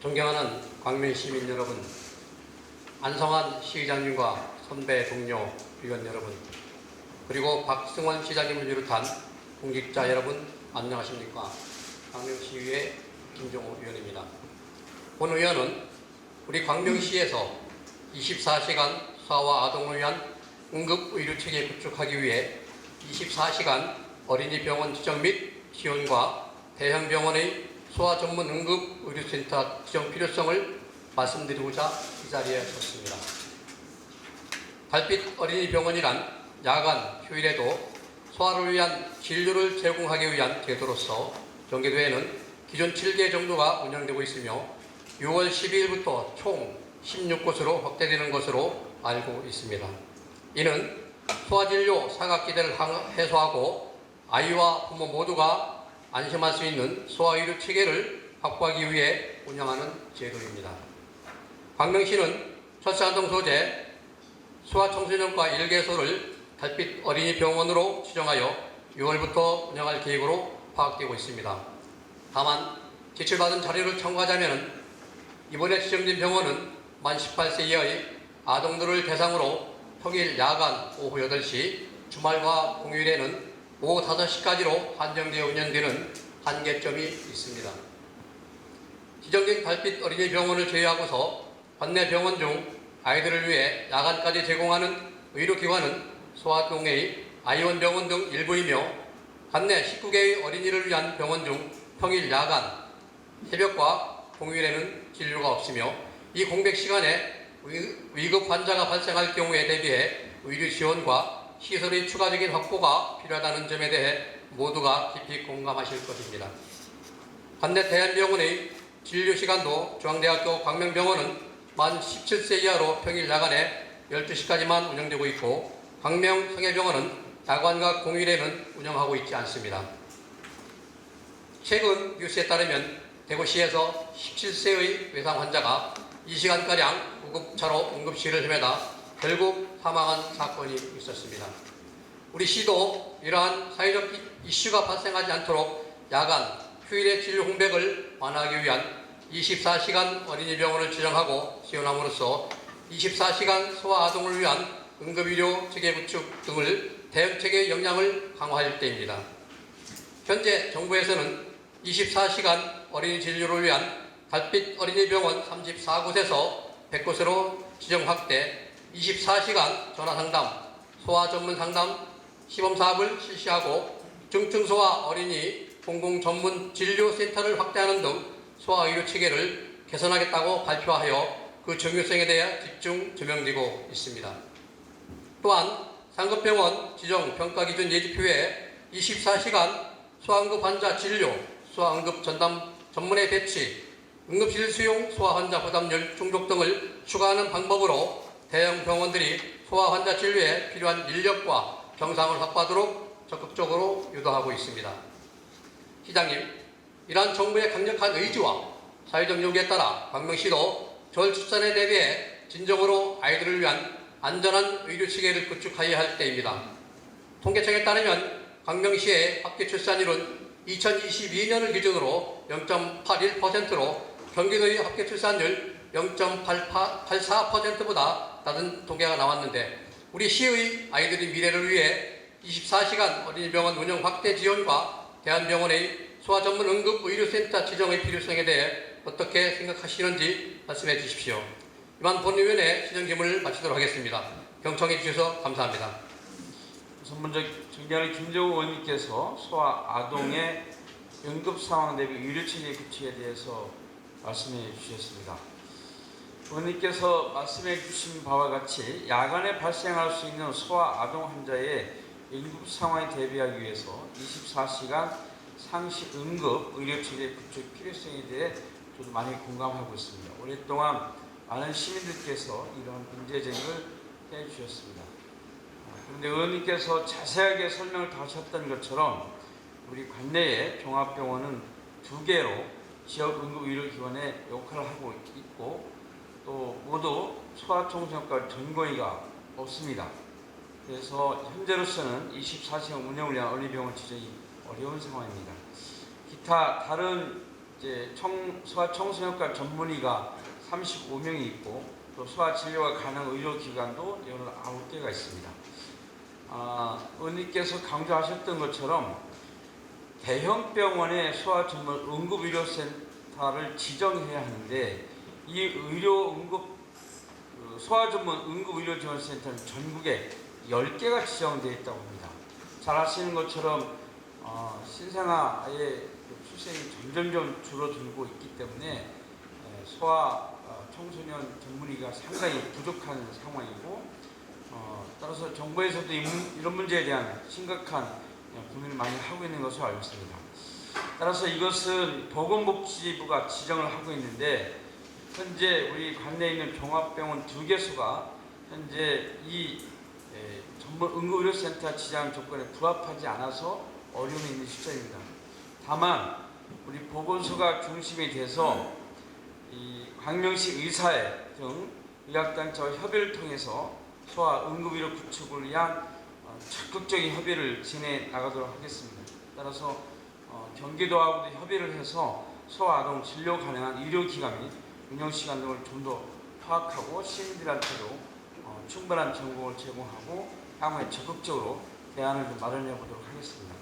존경하는 광명 시민 여러분, 안성환 시의장님과 선배 동료 위원 여러분, 그리고 박승원 시장님을 비롯한 공직자 여러분, 안녕하십니까? 광명시의회 김종호 위원입니다. 본 의원은 우리 광명시에서 24시간 소아와 아동을 위한 응급의료체계 구축하기 위해 24시간 어린이병원 지정 및 지원과 대형 병원의 소아 전문 응급의료센터 지정 필요성을 말씀드리고자 이 자리에 섰습니다. 달빛 어린이병원이란 야간, 휴일에도 소아를 위한 진료를 제공하기 위한 제도로서 경기도에는 기존 7개 정도가 운영되고 있으며 6월 12일부터 총 16곳으로 확대되는 것으로 알고 있습니다. 이는 소아진료 사각지대를 해소하고 아이와 부모 모두가 안심할 수 있는 소아의료 체계를 확보하기 위해 운영하는 제도입니다. 광명시는 철산동 소재 소아청소년과 1개소를 달빛 어린이병원으로 지정하여 6월부터 운영할 계획으로 파악되고 있습니다. 다만 제출받은 자료를 참고하자면 이번에 지정된 병원은 만 18세 이하의 아동들을 대상으로 평일 야간 오후 8시, 주말과 공휴일에는 오후 5시까지로 한정되어 운영되는 한계점이 있습니다. 지정된 달빛 어린이병원을 제외하고서 관내 병원 중 아이들을 위해 야간까지 제공하는 의료기관은 소아동의 아이원병원 등 일부이며 관내 19개의 어린이를 위한 병원 중 평일 야간, 새벽과 공휴일에는 진료가 없으며 이 공백 시간에 위급 환자가 발생할 경우에 대비해 의료 지원과 시설의 추가적인 확보가 필요하다는 점에 대해 모두가 깊이 공감하실 것입니다. 관내 대한병원의 진료시간도 중앙대학교 광명병원은 만 17세 이하로 평일 야간에 12시까지만 운영되고 있고 광명 성해병원은 야간과 공휴일에는 운영하고 있지 않습니다. 최근 뉴스에 따르면 대구시에서 17세의 외상 환자가 2시간가량 구급차로 응급실을 헤매다 결국 사망한 사건이 있었습니다. 우리 시도 이러한 사회적 이슈가 발생하지 않도록 야간, 휴일의 진료 공백을 완화하기 위한 24시간 어린이병원을 지정하고 지원함으로써 24시간 소아 아동을 위한 응급의료 체계 구축 등을 대응체계의 역량을 강화할 때입니다. 현재 정부에서는 24시간 어린이 진료를 위한 달빛 어린이병원 34곳에서 100곳으로 지정 확대, 24시간 전화상담, 소아 전문 상담, 시범사업을 실시하고 중증소아 어린이 공공전문 진료센터를 확대하는 등 소아의료 체계를 개선하겠다고 발표하여 그 중요성에 대해 집중 조명되고 있습니다. 또한 상급병원 지정 평가기준 예지표에 24시간 소아응급 환자 진료, 소아응급 전담 전문의 배치, 응급실 수용 소아 환자 부담열 중독 등을 추가하는 방법으로 대형 병원들이 소아 환자 진료에 필요한 인력과 병상을 확보하도록 적극적으로 유도하고 있습니다. 시장님, 이러한 정부의 강력한 의지와 사회적 요구에 따라 광명시도 저출산에 대비해 진정으로 아이들을 위한 안전한 의료체계를 구축하여야 할 때입니다. 통계청에 따르면 광명시의 합계 출산율은 2022년을 기준으로 0.81%로 경기도의 합계 출산율 0.84%보다 낮은 통계가 나왔는데 우리 시의 아이들의 미래를 위해 24시간 어린이병원 운영 확대 지원과 대한병원의 소아 전문 응급의료센터 지정의 필요성에 대해 어떻게 생각하시는지 말씀해 주십시오. 이만 본의원의 시정 질문을 마치도록 하겠습니다. 경청해 주셔서 감사합니다. 우선 먼저 존경하는 김정우 의원님께서 소아 아동의 응급 상황 대비 의료체계 구축에 대해서 말씀해 주셨습니다. 의원님께서 말씀해 주신 바와 같이 야간에 발생할 수 있는 소아 아동 환자의 응급 상황에 대비하기 위해서 24시간 상시 응급 의료체계 구축 필요성에 대해 저도 많이 공감하고 있습니다. 오랫동안 많은 시민들께서 이러한 문제제기를 해주셨습니다. 그런데 의원님께서 자세하게 설명을 다 하셨던 것처럼 우리 관내의 종합병원은 2개로 지역 응급의료기관의 역할을 하고 있고 또 모두 소아청소년과 전공의가 없습니다. 그래서 현재로서는 24시간 운영을 위한 어린이병원 지정이 어려운 상황입니다. 기타 다른 이제 소아청소년과 전문의가 35명이 있고 또 소아진료가 가능한 의료기관도 19개가 있습니다. 의원님께서 강조하셨던 것처럼 대형 병원의 소아 전문 응급의료센터를 지정해야 하는데 이 소아 전문 응급의료지원센터는 전국에 10개가 지정되어 있다고 합니다. 잘 아시는 것처럼 신생아의 출생이 점점점 줄어들고 있기 때문에 소아 청소년 전문의가 상당히 부족한 상황이고 따라서 정부에서도 이런 문제에 대한 심각한 고민을 많이 하고 있는 것으로 알고 있습니다. 따라서 이것은 보건복지부가 지정을 하고 있는데 현재 우리 관내에 있는 종합병원 2개소가 현재 이 전문 응급의료센터 지정 조건에 부합하지 않아서 어려움이 있는 시점입니다. 다만 우리 보건소가 중심이 돼서 이 광명시 의사회 등 의학단체와 협의를 통해서 소아 응급의료 구축을 위한 적극적인 협의를 진해 나가도록 하겠습니다. 따라서 경기도하고도 협의를 해서 소아 아동 진료 가능한 의료기관 및 운영시간 등을 좀 더 파악하고 시민들한테도 충분한 정보를 제공하고 향후에 적극적으로 대안을 좀 마련해 보도록 하겠습니다.